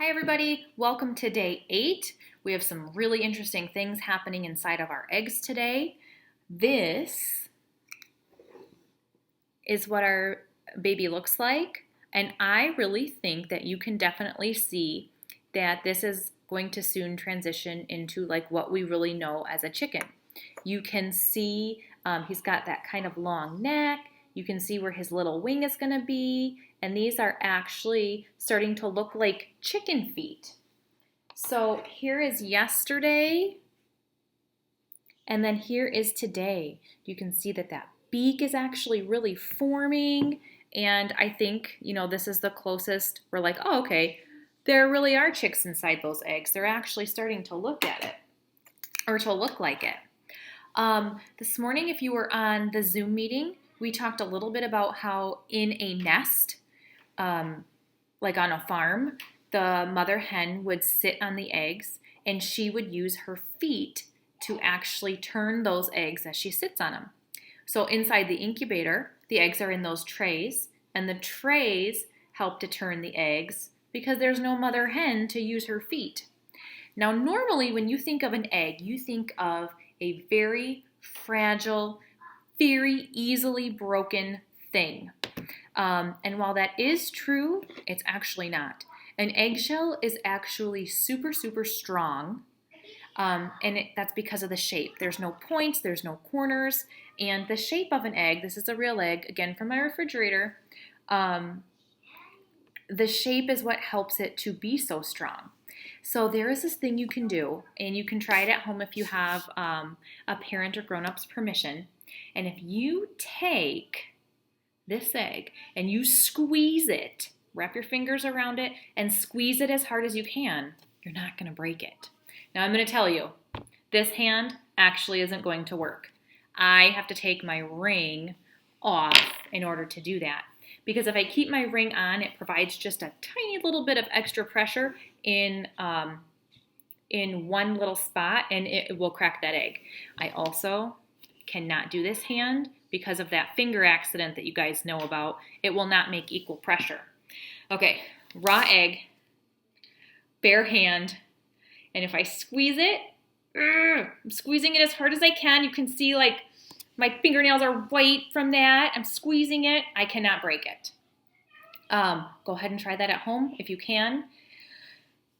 Hi everybody, welcome to day 8. We have some really interesting things happening inside of our eggs today. This is what our baby looks like, and I really think that you can definitely see that this is going to soon transition into like what we really know as a chicken. You can see he's got that kind of long neck. You can see where his little wing is going to be, and these are actually starting to look like chicken feet. So here is yesterday, and then here is today. You can see that that beak is actually really forming, and I think, this is the closest we're like, oh, okay, there really are chicks inside those eggs. They're actually starting to look at it, or to look like it. This morning, if you were on the Zoom meeting, we talked a little bit about how in a nest, like on a farm, the mother hen would sit on the eggs and she would use her feet to actually turn those eggs as she sits on them. So inside the incubator, the eggs are in those trays, and the trays help to turn the eggs because there's no mother hen to use her feet. Now, normally when you think of an egg, you think of a very fragile, very easily broken thing. And while that is true, it's actually not. An eggshell is actually super, super strong, that's because of the shape. There's no points, there's no corners, and the shape of an egg, this is a real egg, again from my refrigerator, the shape is what helps it to be so strong. So there is this thing you can do, and you can try it at home if you have a parent or grown-up's permission. And if you take this egg and you squeeze it, wrap your fingers around it and squeeze it as hard as you can, you're not going to break it. Now I'm going to tell you, this hand actually isn't going to work. I have to take my ring off in order to do that. Because if I keep my ring on, it provides just a tiny little bit of extra pressure in one little spot, and it will crack that egg. I also cannot do this hand because of that finger accident that you guys know about. It will not make equal pressure. Okay, raw egg, bare hand, and if I squeeze it, I'm squeezing it as hard as I can. You can see like my fingernails are white from that. I'm squeezing it. I cannot break it. Go ahead and try that at home if you can.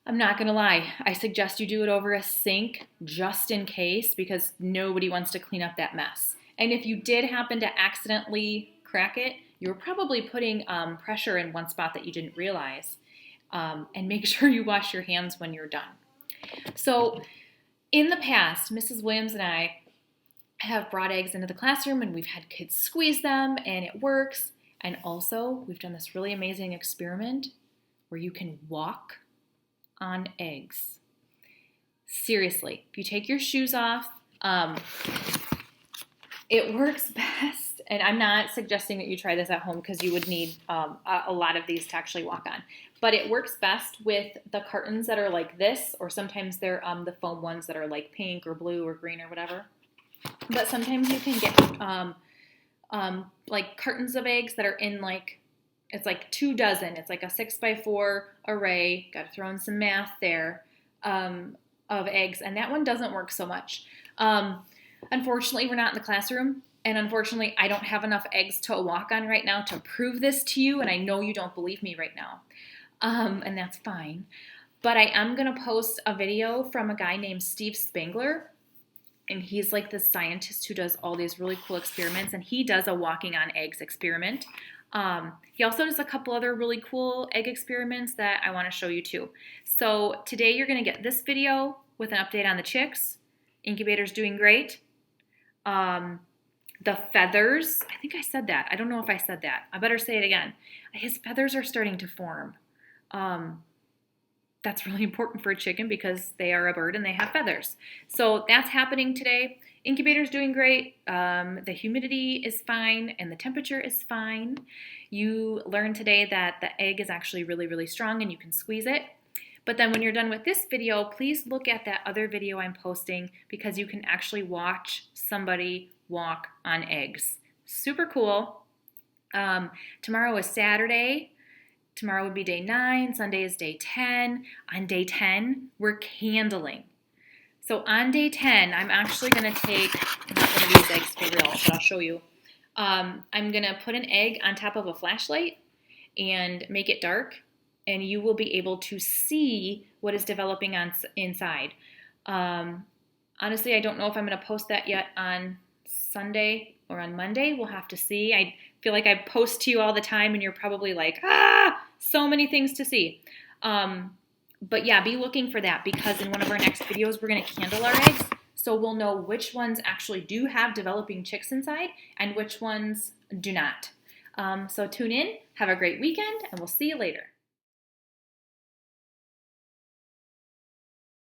I'm not going to lie. I suggest you do it over a sink just in case, because nobody wants to clean up that mess. And if you did happen to accidentally crack it, you're probably putting pressure in one spot that you didn't realize. And make sure you wash your hands when you're done. So in the past, Mrs. Williams and I have brought eggs into the classroom and we've had kids squeeze them and it works. And also we've done this really amazing experiment where you can walk on eggs. Seriously, if you take your shoes off, it works best. And I'm not suggesting that you try this at home because you would need a lot of these to actually walk on. But it works best with the cartons that are like this, or sometimes they're the foam ones that are like pink or blue or green or whatever. But sometimes you can get like cartons of eggs that are in like, it's like 2 dozen. It's like a 6x4 array. Got to throw in some math there of eggs. And that one doesn't work so much. Unfortunately, we're not in the classroom. And unfortunately, I don't have enough eggs to walk on right now to prove this to you. And I know you don't believe me right now. And that's fine. But I am going to post a video from a guy named Steve Spangler. And he's like the scientist who does all these really cool experiments. And he does a walking on eggs experiment. He also does a couple other really cool egg experiments that I want to show you too. So today you're going to get this video with an update on the chicks. Incubator's doing great. The feathers, I think I said that. I don't know if I said that. I better say it again. His feathers are starting to form. That's really important for a chicken because they are a bird and they have feathers. So that's happening today. Incubator's doing great. The humidity is fine and the temperature is fine. You learned today that the egg is actually really, really strong and you can squeeze it. But then when you're done with this video, please look at that other video I'm posting because you can actually watch somebody walk on eggs. Super cool. Tomorrow is Saturday. Tomorrow would be day 9. Sunday is day 10. On day 10, we're candling. So on day 10, I'm actually going to take, not one of these eggs for real, but I'll show you. I'm going to put an egg on top of a flashlight and make it dark, and you will be able to see what is developing inside. Honestly, I don't know if I'm going to post that yet on Sunday or on Monday. We'll have to see. I feel like I post to you all the time, and you're probably like, so many things to see. But yeah, be looking for that, because in one of our next videos, we're going to candle our eggs. So we'll know which ones actually do have developing chicks inside and which ones do not. So tune in, have a great weekend, and we'll see you later.